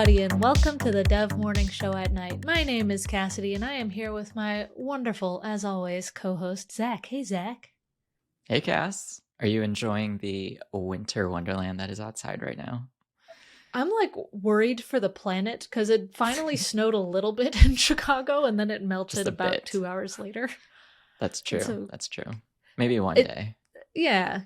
everybody, and welcome to the Dev Morning Show at Night. My name is Cassidy, and I am here with my wonderful, as always, co-host, Zach. Hey, Zach. Hey, Cass. Are you enjoying the winter wonderland that is outside right now? I'm worried for the planet because it finally snowed a little bit in Chicago, and then it melted about bit. 2 hours later. That's true. So That's true. Maybe one day. Yeah.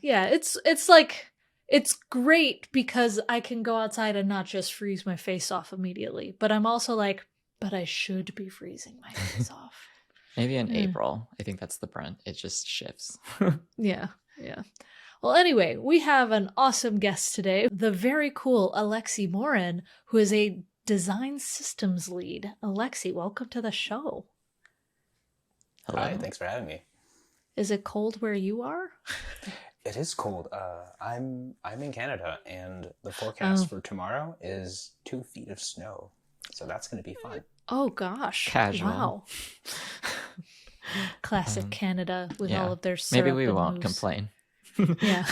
It's great because I can go outside and not just freeze my face off immediately. But I'm also but I should be freezing my face off. Maybe in April. I think that's the brunt. It just shifts. Yeah. Well, anyway, we have an awesome guest today, the very cool Alexis Morin, who is a design systems lead. Alexis, welcome to the show. Hello. Hi, thanks for having me. Is it cold where you are? It is cold. I'm in Canada, and the forecast for tomorrow is 2 feet of snow. So that's going to be fun. Oh, gosh. Casual. Wow. Classic Canada with all of their syrup. Maybe we won't moose. complain. Yeah.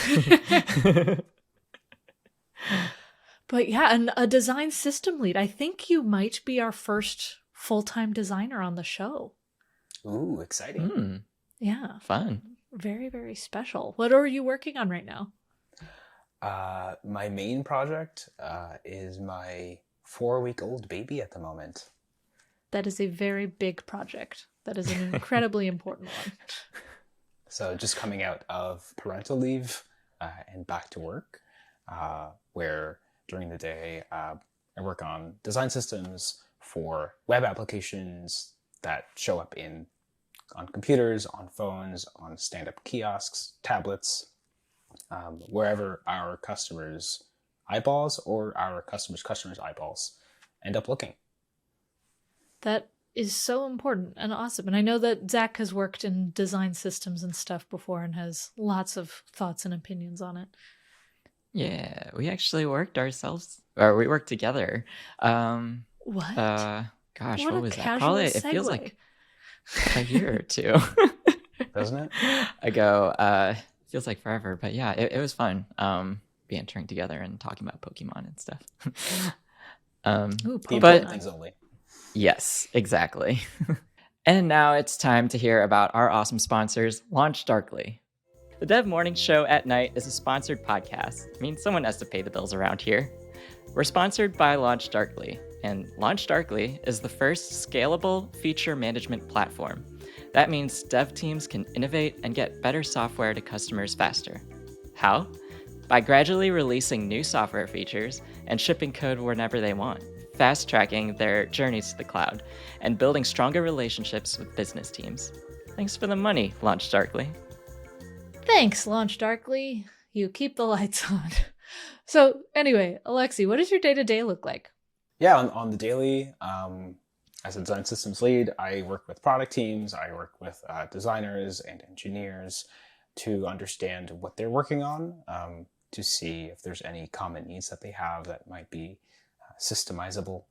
But yeah, and a design system lead. I think you might be our first full-time designer on the show. Ooh, exciting. Yeah. Fun. Very, very special. What are you working on right now? My main project is my 4-week-old baby at the moment. That is a very big project. That is an incredibly important one. So just coming out of parental leave and back to work, where during the day I work on design systems for web applications that show up on computers, on phones, on stand-up kiosks, tablets, wherever our customers' eyeballs or our customers' eyeballs end up looking. That is so important and awesome. And I know that Zach has worked in design systems and stuff before and has lots of thoughts and opinions on it. Yeah, we actually worked together. What? Gosh, what was that? Probably, segue. It feels like a year or two. Doesn't it? Ago. Feels like forever, but yeah, it was fun. Bantering together and talking about Pokemon and stuff. Ooh, but things only. Yes, exactly. And now it's time to hear about our awesome sponsors, Launch Darkly. The Dev Morning Show at Night is a sponsored podcast. I mean, someone has to pay the bills around here. We're sponsored by Launch Darkly, and Launch Darkly is the first scalable feature management platform. That means dev teams can innovate and get better software to customers faster. How? By gradually releasing new software features and shipping code whenever they want, fast-tracking their journeys to the cloud, and building stronger relationships with business teams. Thanks for the money, Launch Darkly. Thanks, Launch Darkly. You keep the lights on. So anyway, Alexis, what does your day-to-day look like? Yeah, on the daily, as a design systems lead, I work with product teams, I work with designers and engineers to understand what they're working on, to see if there's any common needs that they have that might be systemizable.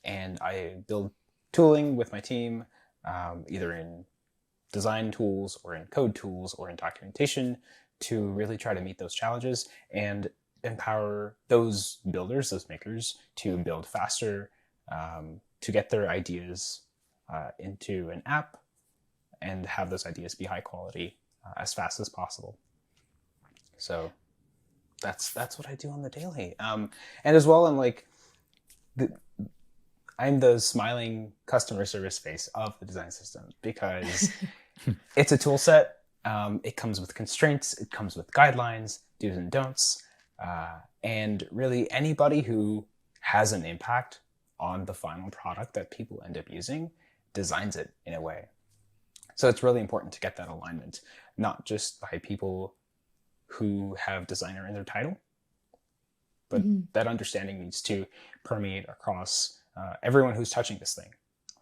And I build tooling with my team, either in design tools or in code tools or in documentation to really try to meet those challenges and empower those builders, those makers, to build faster, to get their ideas into an app and have those ideas be high quality as fast as possible. So that's what I do on the daily. And as well, I'm the smiling customer service face of the design system because it's a tool set. It comes with constraints. It comes with guidelines, do's and don'ts. And really anybody who has an impact on the final product that people end up using designs it in a way. So it's really important to get that alignment, not just by people who have designer in their title, but that understanding needs to permeate across everyone who's touching this thing,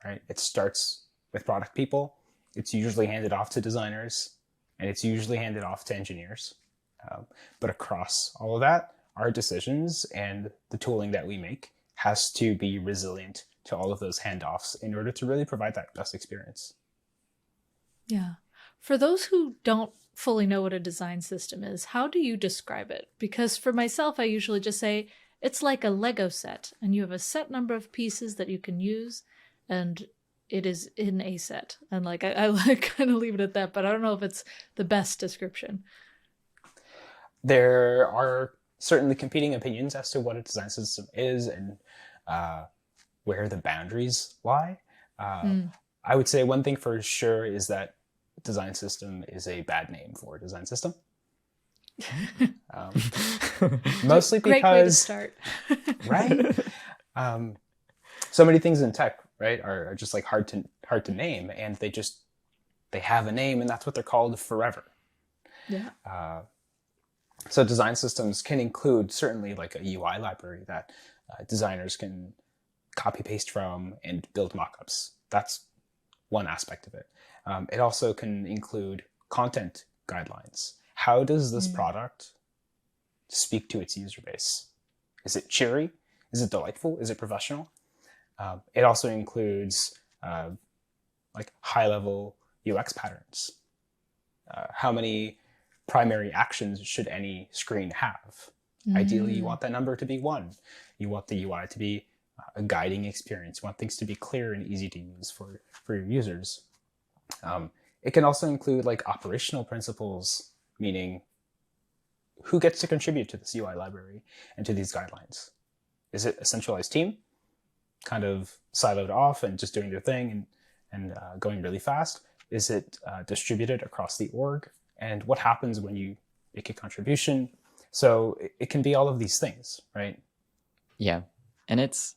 right? It starts with product people. It's usually handed off to designers, and it's usually handed off to engineers. But across all of that, our decisions and the tooling that we make has to be resilient to all of those handoffs in order to really provide that best experience. Yeah. For those who don't fully know what a design system is, how do you describe it? Because for myself, I usually just say it's like a Lego set, and you have a set number of pieces that you can use, and it is in a set. And like I like kind of leave it at that, but I don't know if it's the best description. There are certainly competing opinions as to what a design system is and where the boundaries lie. I would say one thing for sure is that design system is a bad name for a design system. Mostly Great way to because, start. right? So many things in tech, right, are just like hard to name, and they have a name, and that's what they're called forever. Yeah. So design systems can include certainly like a UI library that designers can copy paste from and build mockups. That's one aspect of it. It also can include content guidelines. How does this product speak to its user base? Is it cheery? Is it delightful? Is it professional? It also includes like high-level UX patterns. How many primary actions should any screen have? Ideally, you want that number to be 1. You want the UI to be a guiding experience. You want things to be clear and easy to use for your users. It can also include like operational principles, meaning who gets to contribute to this UI library and to these guidelines. Is it a centralized team, kind of siloed off and just doing their thing and going really fast? Is it distributed across the org? And what happens when you make a contribution? So it can be all of these things, right? Yeah, and it's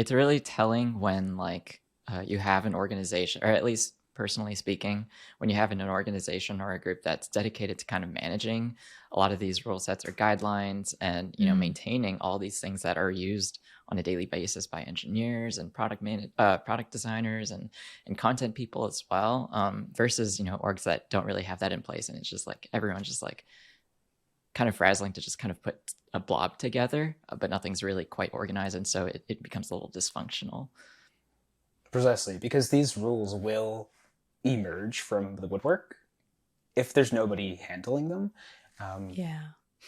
really telling when like you have an organization, or at least personally speaking, when you have an organization or a group that's dedicated to kind of managing a lot of these rule sets or guidelines, and maintaining all these things that are used on a daily basis by engineers and product designers and content people as well, versus orgs that don't really have that in place, and it's just like everyone's just like kind of frazzling to just kind of put a blob together, but nothing's really quite organized, and so it becomes a little dysfunctional. Precisely, because these rules will emerge from the woodwork if there's nobody handling them.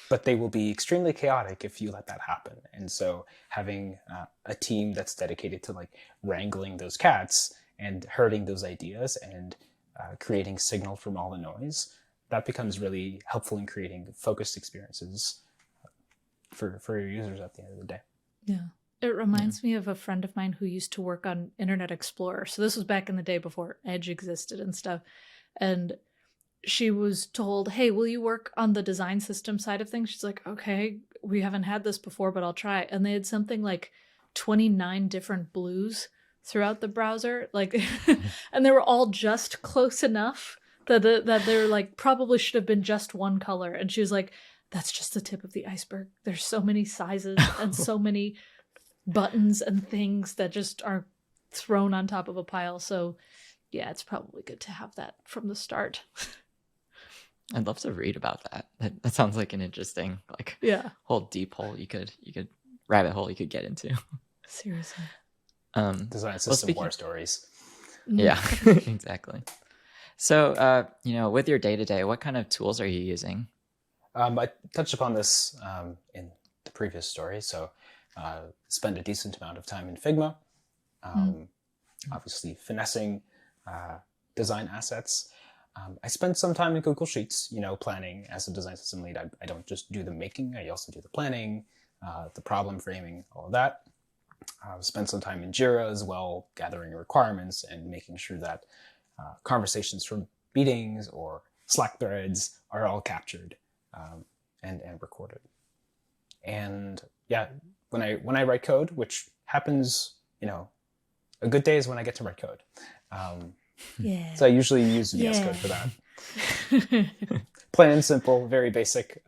But they will be extremely chaotic if you let that happen. And so having a team that's dedicated to like wrangling those cats and herding those ideas and creating signal from all the noise, that becomes really helpful in creating focused experiences for your users at the end of the day. Yeah. It reminds me of a friend of mine who used to work on Internet Explorer. So this was back in the day before Edge existed and stuff. And she was told, hey, will you work on the design system side of things? She's like, okay, we haven't had this before, but I'll try. And they had something like 29 different blues throughout the browser. Like, and they were all just close enough that they're like, probably should have been just one color. And she was like, that's just the tip of the iceberg. There's so many sizes and so many buttons and things that just are thrown on top of a pile. So yeah, it's probably good to have that from the start. I'd love to read about that. That sounds like an interesting, like, whole deep hole you could rabbit hole you could get into. Seriously. Design system war stories. Yeah, exactly. So, with your day-to-day, what kind of tools are you using? I touched upon this in the previous story. So spend a decent amount of time in Figma, obviously finessing design assets. I spend some time in Google Sheets, planning as a design system lead. I don't just do the making, I also do the planning, the problem framing, all of that. Spend some time in Jira as well, gathering requirements and making sure that conversations from meetings or Slack threads are all captured and recorded. And yeah, when I write code, which happens, a good day is when I get to write code. So I usually use VS Code for that. Plain and simple, very basic.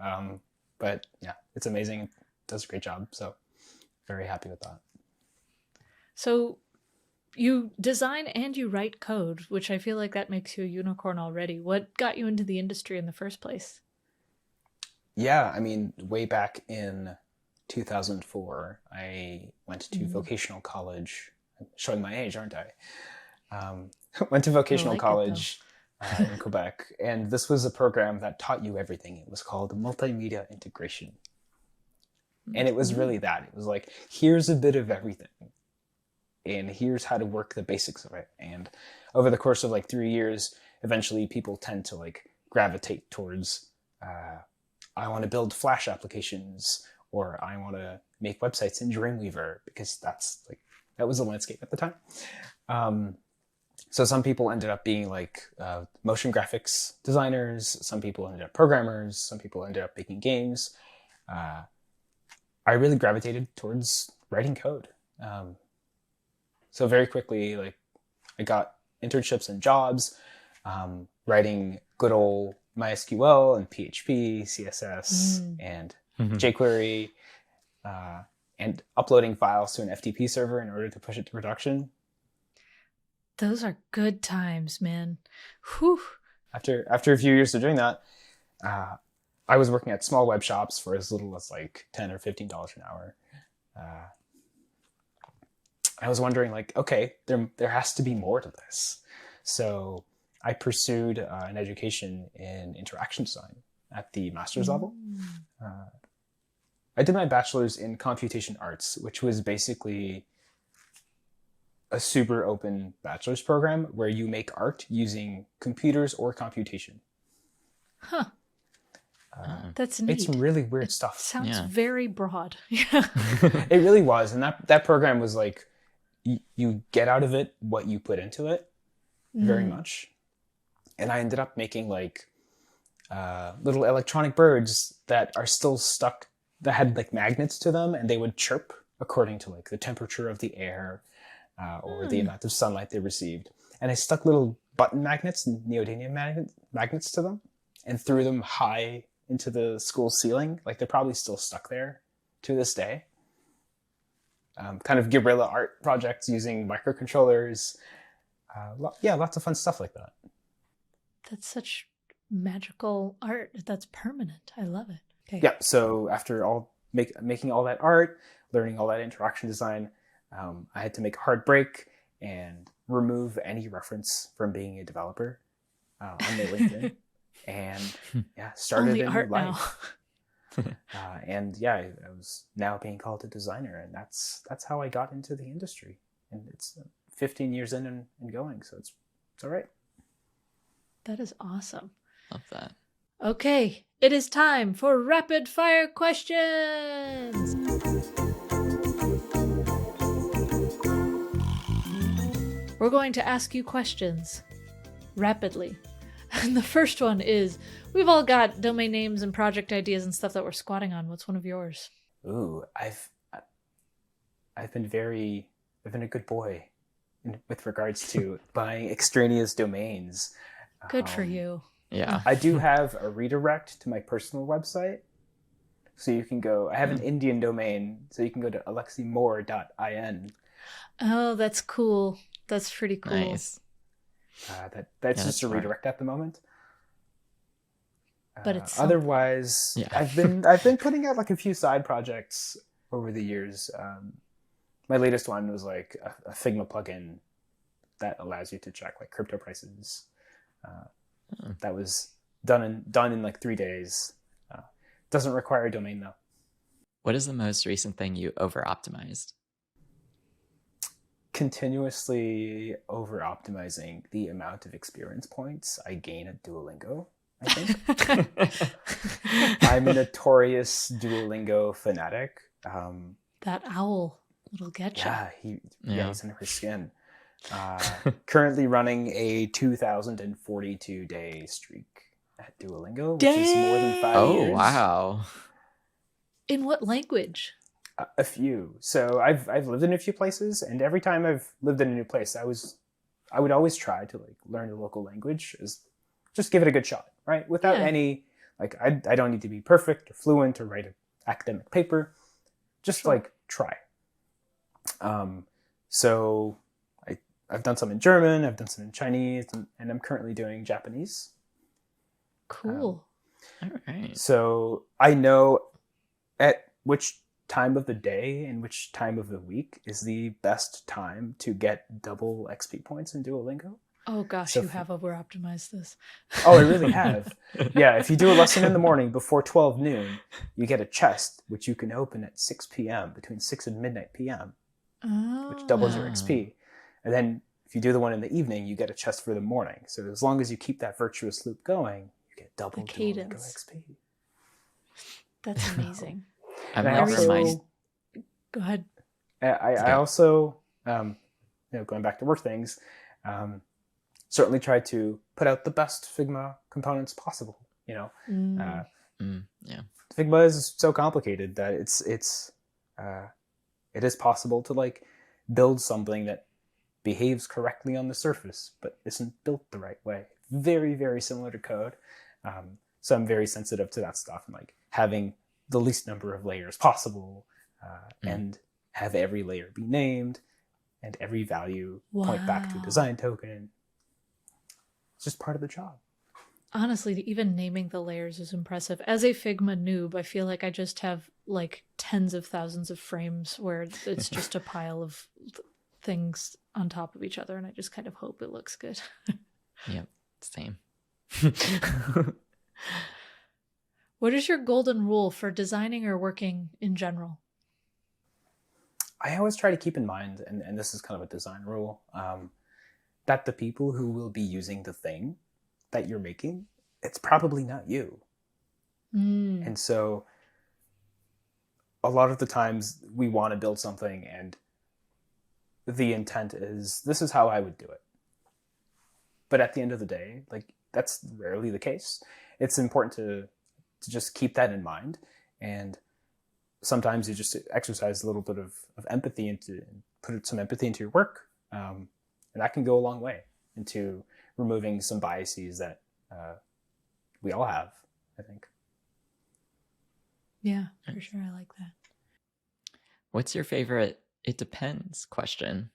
But yeah, it's amazing. It does a great job. So very happy with that. So you design and you write code, which I feel like that makes you a unicorn already. What got you into the industry in the first place? Yeah, I mean, way back in 2004, I went to vocational college. I'm showing my age, aren't I? Went to vocational college in Quebec, and this was a program that taught you everything. It was called multimedia integration. And it was really that. It was like, here's a bit of everything. And here's how to work the basics of it. And over the course of like 3 years, eventually people tend to like gravitate towards, I want to build Flash applications, or I want to make websites in Dreamweaver, because that was the landscape at the time. So some people ended up being like motion graphics designers. Some people ended up programmers. Some people ended up making games. I really gravitated towards writing code. So very quickly, like, I got internships and jobs, writing good old MySQL and PHP, CSS, and jQuery, and uploading files to an FTP server in order to push it to production. Those are good times, man. Whew. After a few years of doing that, I was working at small web shops for as little as like $10 or $15 an hour. I was wondering, like, okay, there has to be more to this. So I pursued an education in interaction design at the master's level. I did my bachelor's in computation arts, which was basically a super open bachelor's program where you make art using computers or computation. Huh. That's neat. It's really weird stuff. Sounds very broad. It really was. And that program was like, you get out of it what you put into it, very much. And I ended up making like little electronic birds that are still stuck, that had like magnets to them, and they would chirp according to like the temperature of the air or the amount of sunlight they received. And I stuck little button magnets, neodymium magnets to them, and threw them high into the school ceiling. Like, they're probably still stuck there to this day. Kind of guerrilla art projects using microcontrollers. Lots of fun stuff like that. That's such magical art. That's permanent. I love it. Okay. Yeah, so after making all that art, learning all that interaction design, I had to make a hard break and remove any reference from being a developer on my LinkedIn. And started Only a new art life. I was now being called a designer, and that's how I got into the industry. And it's 15 years in and going, so it's all right. That is awesome. Love that. Okay, it is time for rapid fire questions. We're going to ask you questions rapidly. And the first one is, we've all got domain names and project ideas and stuff that we're squatting on. What's one of yours? Ooh, I've been a good boy with regards to buying extraneous domains. Good for you. Yeah. I do have a redirect to my personal website. So you can go, I have an Indian domain, so you can go to aleximor.in. Oh, that's cool. That's pretty cool. Nice. That's just a redirect at the moment. But it's otherwise, I've been putting out like a few side projects over the years. My latest one was like a Figma plugin that allows you to check like crypto prices. That was done in like 3 days. Doesn't require a domain though. What is the most recent thing you over-optimized? Continuously over-optimizing the amount of experience points I gain at Duolingo, I think. I'm a notorious Duolingo fanatic. That owl, it'll get you. He's under his skin. Currently running a 2,042-day streak at Duolingo, which is more than 5 years. Oh, wow. In what language? A few. So I've lived in a few places, and every time I've lived in a new place, I would always try to like learn the local language, just give it a good shot, right? Without any like I don't need to be perfect or fluent or write an academic paper, just like try. So I've done some in German, I've done some in Chinese, and I'm currently doing Japanese. Cool. All right. So I know at which time of the day and which time of the week is the best time to get double XP points in Duolingo. Oh gosh, So you have over-optimized this. Oh, I really have. Yeah, if you do a lesson in the morning before 12 noon, you get a chest, which you can open at 6 p.m., between 6 and midnight p.m., which doubles your Oh, XP. And then if you do the one in the evening, you get a chest for the morning. So as long as you keep that virtuous loop going, you get double the Duolingo cadence. XP. That's amazing. I'm And I like Every also, reminded. Go ahead. I also, going back to work things, certainly try to put out the best Figma components possible. Mm. Yeah. Figma is so complicated that it is possible to like build something that behaves correctly on the surface but isn't built the right way. Very, very similar to code. So I'm very sensitive to that stuff and like having the least number of layers possible and have every layer be named and every value point back to a Wow. design token. It's just part of the job. Honestly, even naming the layers is impressive. As a Figma noob, I feel like I just have like tens of thousands of frames where it's just a pile of things on top of each other, and I just kind of hope it looks good. Yep. Same. What is your golden rule for designing or working in general? I always try to keep in mind, and this is kind of a design rule, that the people who will be using the thing that you're making, it's probably not you. Mm. And so a lot of the times we want to build something and the intent is, this is how I would do it. But at the end of the day, like that's rarely the case. It's important to just keep that in mind. And sometimes you just exercise a little bit of empathy put some empathy into your work. And that can go a long way into removing some biases that we all have, I think. Yeah, for sure. I like that. What's your favorite "it depends" question?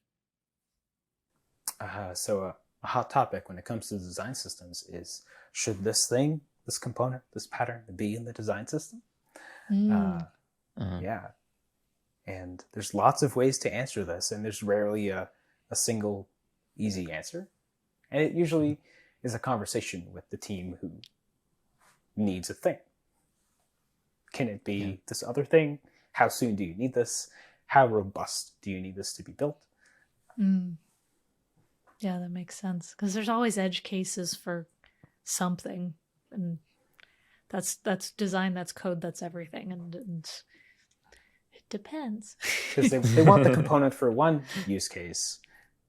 So a hot topic when it comes to design systems is, should this thing, this component, this pattern be in the design system? Yeah. And there's lots of ways to answer this, and there's rarely a single easy answer. And it usually is a conversation with the team who needs a thing. Can it be this other thing? How soon do you need this? How robust do you need this to be built? Yeah, that makes sense. Because there's always edge cases for something. And that's design, that's code, that's everything. And it depends. Because they want the component for one use case,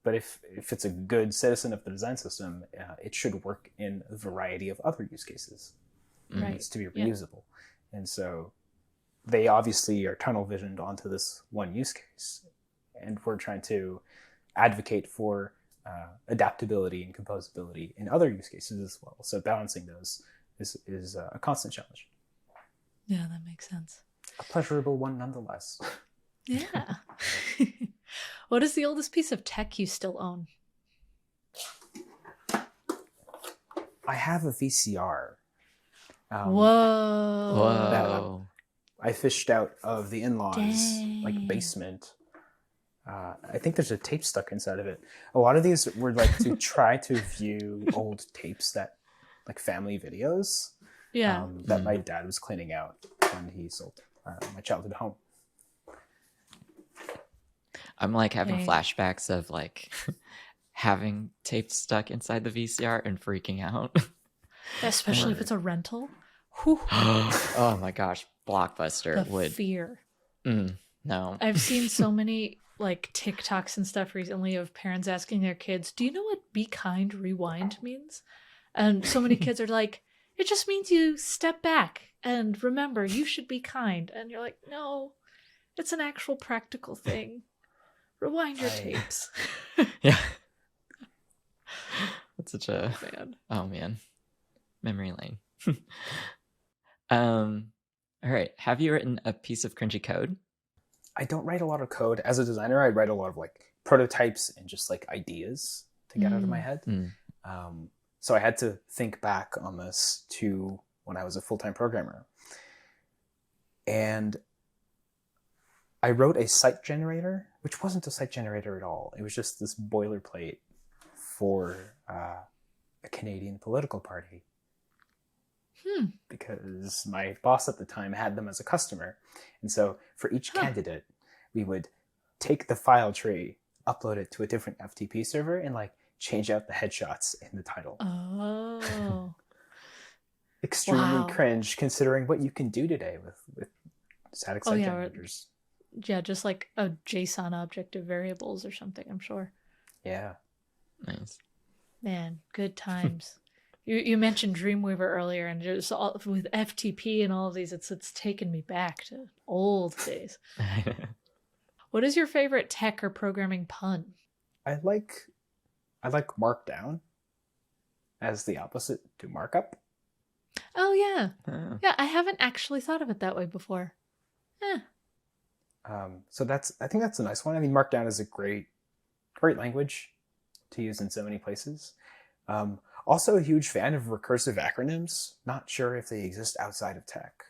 but if it's a good citizen of the design system, it should work in a variety of other use cases. It needs to be reusable. And so they obviously are tunnel visioned onto this one use case. And we're trying to advocate for adaptability and composability in other use cases as well. So balancing those is a constant challenge. Yeah, that makes sense. A pleasurable one nonetheless. Yeah. What is the oldest piece of tech you still own? I have a VCR. Whoa. I fished out of the in-laws Dang. like basement. I think there's a tape stuck inside of it. A lot of these were like to try to view old tapes, that like family videos. Yeah. That my dad was cleaning out when he sold my childhood home. I'm like having Dang. flashbacks of like having tape stuck inside the VCR and freaking out. Especially if it's a rental. Whew. Oh my gosh, Blockbuster The would. fear. No. I've seen so many like TikToks and stuff recently of parents asking their kids, do you know what be kind rewind means? And so many kids are like, it just means you step back and remember you should be kind. And you're like, no, it's an actual practical thing. Rewind your tapes. Yeah. That's such a Man. oh man. Memory lane. All right. Have you written a piece of cringy code? I don't write a lot of code. As a designer, I write a lot of like prototypes and just like ideas to get out of my head. So I had to think back on this to when I was a full-time programmer. And I wrote a site generator, which wasn't a site generator at all. It was just this boilerplate for a Canadian political party. Because my boss at the time had them as a customer. And so for each candidate, we would take the file tree, upload it to a different FTP server, and like change out the headshots in the title. Oh. Extremely cringe considering what you can do today with static site generators. Yeah, just like a JSON object of variables or something, I'm sure. Yeah. Nice. Man, good times. You mentioned Dreamweaver earlier, and just all, with FTP and all of these, it's taken me back to old days. What is your favorite tech or programming pun? I like Markdown as the opposite to markup. Oh yeah, yeah. I haven't actually thought of it that way before. So I think that's a nice one. I mean, Markdown is a great language to use in so many places. Also a huge fan of recursive acronyms. Not sure if they exist outside of tech.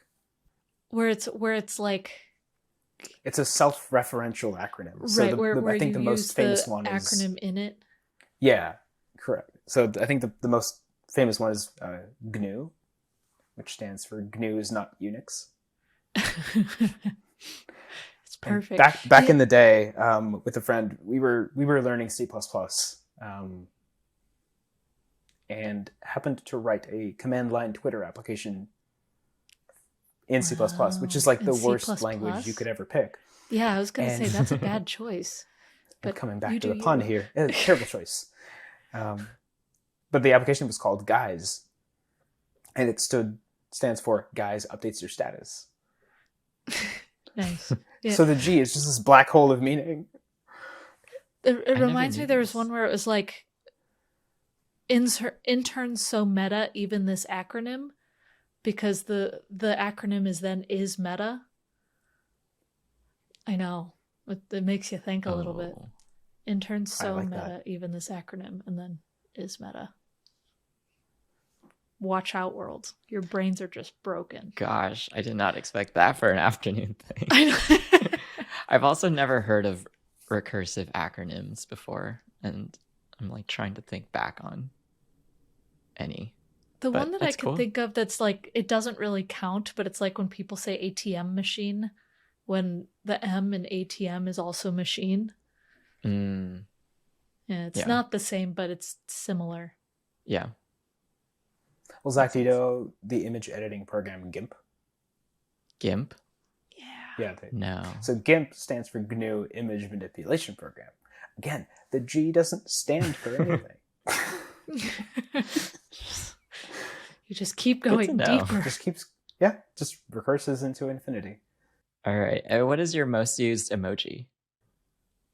Where it's like... It's a self-referential acronym. Right, So where I think you the most use famous the one acronym in it. Yeah, correct. So I think the most famous one is GNU, which stands for GNU is not Unix. It's perfect. Back in the day, with a friend, we were learning C++, and happened to write a command line Twitter application in C++, which is like the worst language you could ever pick. Yeah, I was going to say that's a bad choice. But coming back to the pun here, terrible choice. But the application was called Guys, and it stands for Guys Updates Your Status. Nice. Yeah. So the G is just this black hole of meaning. It reminds me there was one where it was like, interns so meta, even this acronym, because the acronym is meta. I know. It makes you think a little bit. Interns so like meta, that. even this acronym, and then is meta. Watch out, world. Your brains are just broken. Gosh, I did not expect that for an afternoon thing. I know. I've also never heard of recursive acronyms before, and I'm like trying to think back on any. The But one that I that's could cool. think of that's like, it doesn't really count, but it's like when people say ATM machine, when the M in ATM is also machine. Mm, Yeah, it's Yeah. not the same, but it's similar. yeah. Well, Zach, do you know the image editing program GIMP? GIMP? Yeah. Yeah. No. So GIMP stands for GNU Image Manipulation Program. Again, the G doesn't stand for anything. You just keep Good to going know. deeper. Just recurses into infinity. All right. What is your most used emoji?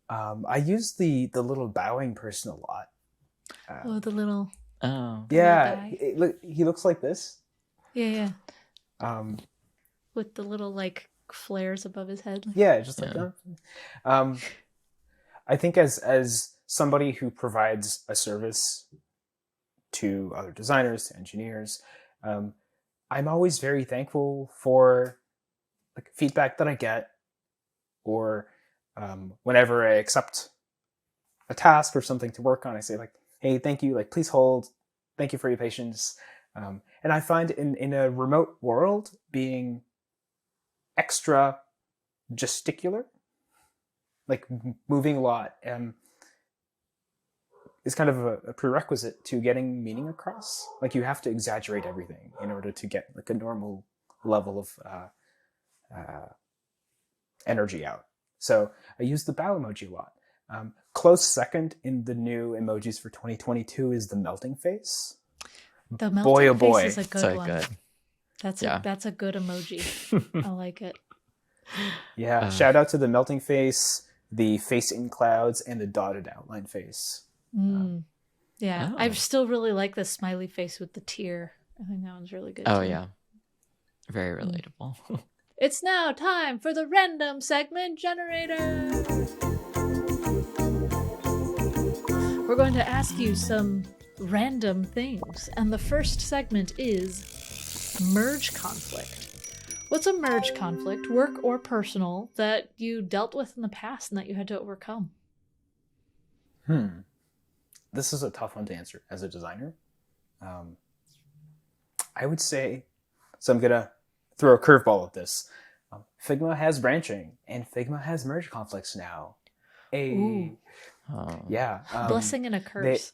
I use the little bowing person a lot. Oh, the little... Oh. Yeah, guy. he looks like this. Yeah. Um, With the little, like, flares above his head. yeah, just like Yeah. that. I think as somebody who provides a service to other designers, to engineers, I'm always very thankful for like feedback that I get, or whenever I accept a task or something to work on, I say like, hey, thank you, like please hold, thank you for your patience. And I find in a remote world, being extra gesticular, like moving a lot, is kind of a prerequisite to getting meaning across. Like you have to exaggerate everything in order to get like a normal level of energy out. So I use the bow emoji a lot. Close second in the new emojis for 2022 is the melting face. The melting Boy, oh boy. face is a good So one. good. That's a good emoji. I like it. Yeah, shout out to the melting face, the face in clouds, and the dotted outline face. Yeah, Oh. I still really like the smiley face with the tear. I think that one's really good. Oh, too. yeah. Very relatable. It's now time for the random segment generator. We're going to ask you some random things, and the first segment is merge conflict. What's a merge conflict, work or personal, that you dealt with in the past and that you had to overcome? this is a tough one to answer as a designer. I would say, so I'm going to throw a curveball at this. Figma has branching, and Figma has merge conflicts now. Ooh. Yeah. Blessing and a curse.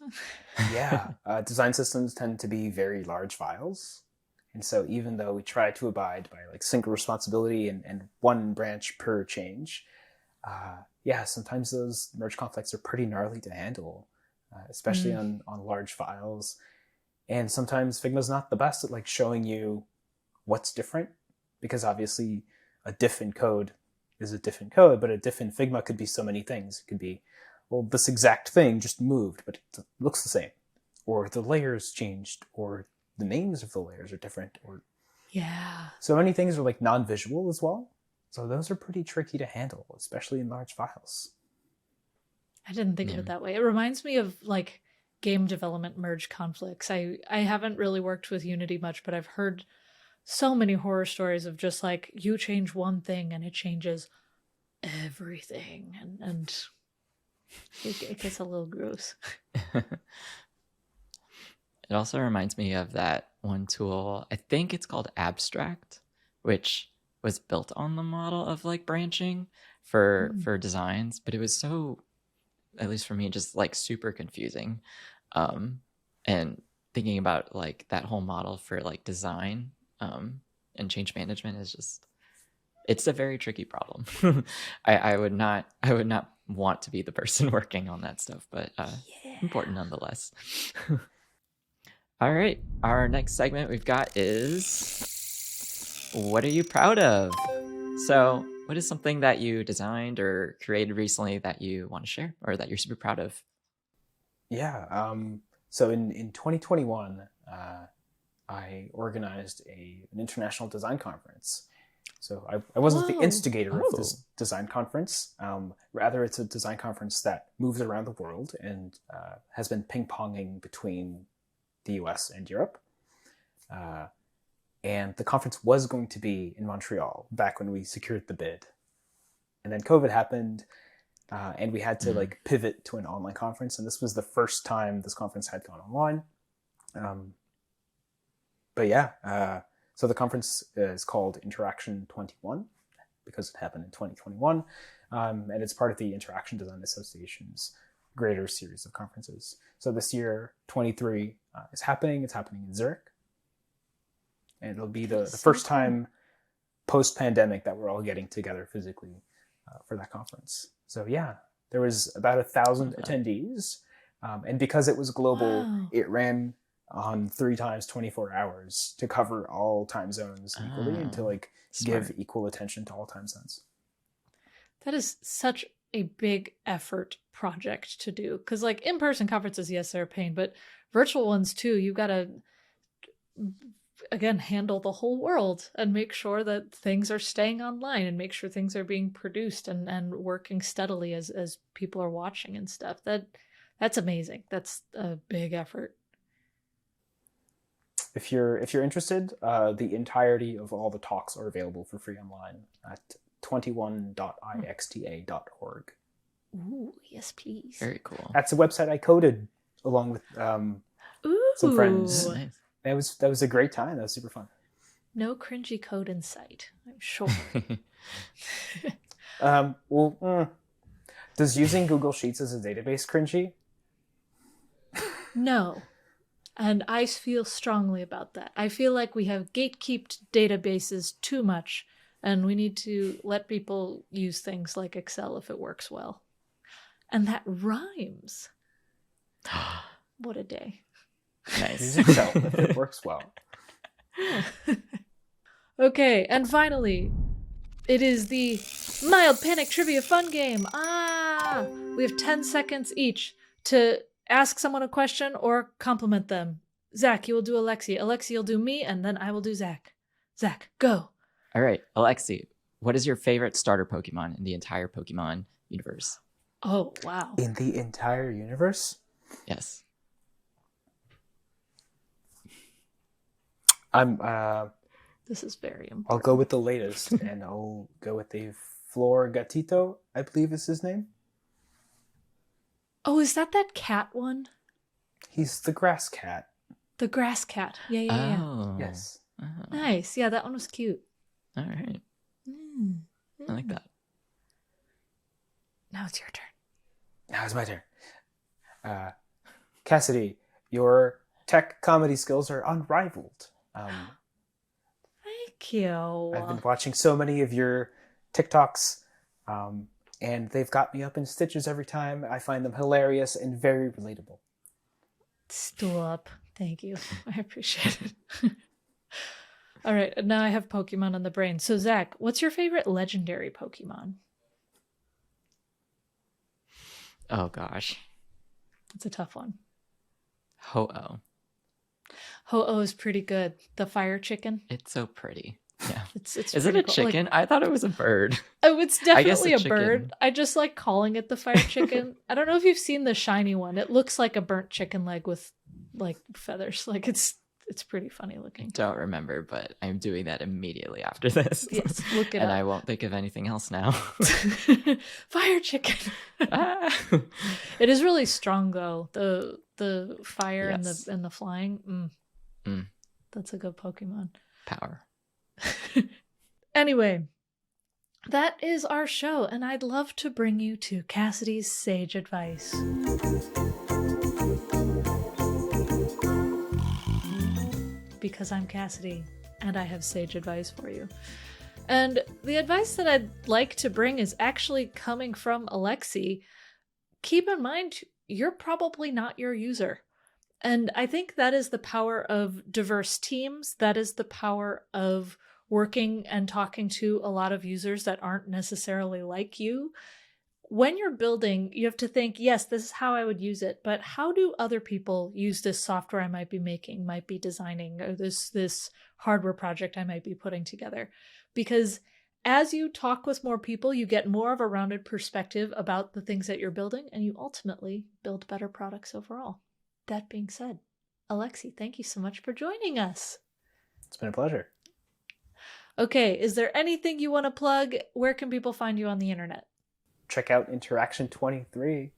Design systems tend to be very large files. And so even though we try to abide by like single responsibility and one branch per change, sometimes those merge conflicts are pretty gnarly to handle, especially on large files. And sometimes Figma's not the best at like showing you what's different, because obviously a diff in code is a diff in code, but a diff in Figma could be so many things. It could be, well, this exact thing just moved, but it looks the same. Or the layers changed, or the names of the layers are different, or so many things are like non-visual as well. So those are pretty tricky to handle, especially in large files. I didn't think of it that way. It reminds me of like game development merge conflicts. I haven't really worked with Unity much, but I've heard so many horror stories of just like you change one thing and it changes everything, and it gets a little gross. It also reminds me of that one tool, I think it's called Abstract, which was built on the model of like branching for designs, but it was so, at least for me, just like super confusing. And thinking about like that whole model for like design and change management is just, it's a very tricky problem. I would not want to be the person working on that stuff, but important nonetheless. All right, our next segment we've got is, what are you proud of? So what is something that you designed or created recently that you want to share, or that you're super proud of? Yeah, so in 2021, I organized an international design conference. So I wasn't the instigator of this design conference. Rather, it's a design conference that moves around the world and has been ping-ponging between the US and Europe. And the conference was going to be in Montreal back when we secured the bid. And then COVID happened, and we had to like pivot to an online conference. And this was the first time this conference had gone online. So the conference is called Interaction 21 because it happened in 2021. And it's part of the Interaction Design Association's greater series of conferences. So this year, 23 is happening. It's happening in Zurich. And it'll be the first time post-pandemic that we're all getting together physically for that conference. So yeah, there was about 1,000 attendees. And because it was global, it ran on 3 times 24 hours to cover all time zones equally and to like give equal attention to all time zones. That is such a big effort project to do, because like in-person conferences, yes, they're a pain, but virtual ones too, you've got to again handle the whole world and make sure that things are staying online and make sure things are being produced and working steadily as people are watching and stuff. That's amazing. That's a big effort. If you're interested, the entirety of all the talks are available for free online at 21.ixta.org. Ooh, yes, please. Very cool. That's a website I coded along with some friends. Nice. That was a great time. That was super fun. No cringy code in sight, I'm sure. Does using Google Sheets as a database cringy? No. And I feel strongly about that. I feel like we have gatekept databases too much, and we need to let people use things like Excel if it works well. And that rhymes. What a day. Nice. Use Excel if it works well. Okay, and finally, it is the Mild Panic Trivia Fun Game. We have 10 seconds each to ask someone a question or compliment them. Zach, you will do Alexi. Alexi, you'll do me, and then I will do Zach. Zach, go. All right, Alexi, what is your favorite starter Pokemon in the entire Pokemon universe? Oh, wow. In the entire universe? Yes. This is very important. I'll go with the latest, and I'll go with the Florgatito, I believe is his name. Oh, is that cat one? He's the grass cat. The grass cat. Yeah. Oh. Yes. Oh. Nice. Yeah, that one was cute. All right. I like that. Now it's your turn. Now it's my turn. Cassidy, your tech comedy skills are unrivaled. Thank you. I've been watching so many of your TikToks, and they've got me up in stitches every time. I find them hilarious and very relatable. Stool up. Thank you. I appreciate it. All right, now I have Pokemon on the brain. So, Zach, what's your favorite legendary Pokemon? Oh gosh. It's a tough one. Ho-Oh. Ho-Oh is pretty good. The fire chicken. It's so pretty. Yeah. It's Is it a pretty cool. chicken? Like, I thought it was a bird. oh, it's I guess definitely a a bird. chicken. I just like calling it the fire chicken. I don't know if you've seen the shiny one. It looks like a burnt chicken leg with like feathers. Like it's pretty funny looking. Don't remember, but I'm doing that immediately after this. Yes, look it and up. I won't think of anything else now. Fire chicken. Ah. It is really strong though. The fire Yes. and the flying. Mm. That's a good Pokemon. Power. Anyway, that is our show, and I'd love to bring you to Cassidy's sage advice. Because I'm Cassidy, and I have sage advice for you. And the advice that I'd like to bring is actually coming from Alexi. Keep in mind, you're probably not your user. And I think that is the power of diverse teams. That is the power of working and talking to a lot of users that aren't necessarily like you. When you're building, you have to think, yes, this is how I would use it, but how do other people use this software I might be making, might be designing, or this hardware project I might be putting together? Because as you talk with more people, you get more of a rounded perspective about the things that you're building, and you ultimately build better products overall. That being said, Alexi, thank you so much for joining us. It's been a pleasure. Okay, is there anything you want to plug? Where can people find you on the internet? Check out Interaction 23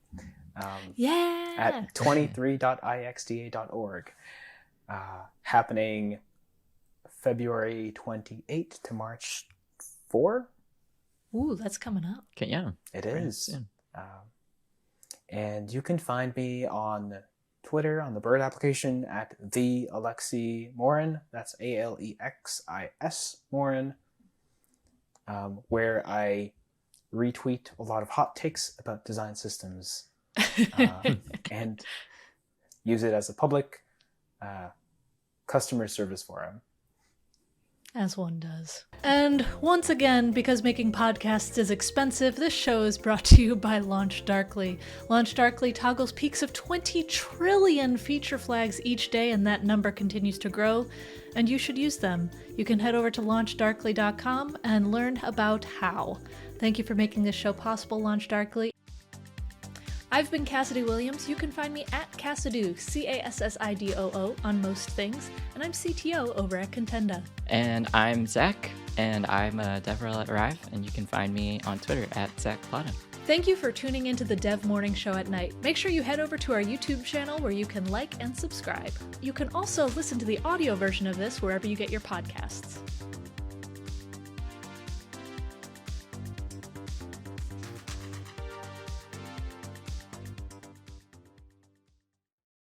Yeah. at 23.ixda.org. Happening February 28 to March 4. Ooh, that's coming up. Okay, yeah. It Very is. soon. And you can find me on Twitter on the Bird application at the Alexis Morin. That's ALEXIS Morin, where I retweet a lot of hot takes about design systems and use it as a public customer service forum. As one does. And once again, because making podcasts is expensive, this show is brought to you by Launch Darkly. Launch Darkly toggles peaks of 20 trillion feature flags each day, and that number continues to grow, and you should use them. You can head over to launchdarkly.com and learn about how. Thank you for making this show possible, Launch Darkly. I've been Cassidy Williams. You can find me at Cassidoo, CASSIDOO, on most things, and I'm CTO over at Contenda. And I'm Zach, and I'm a dev rel at Arrive, and you can find me on Twitter at Zach Plata. Thank you for tuning into the Dev Morning Show at night. Make sure you head over to our YouTube channel where you can like and subscribe. You can also listen to the audio version of this wherever you get your podcasts.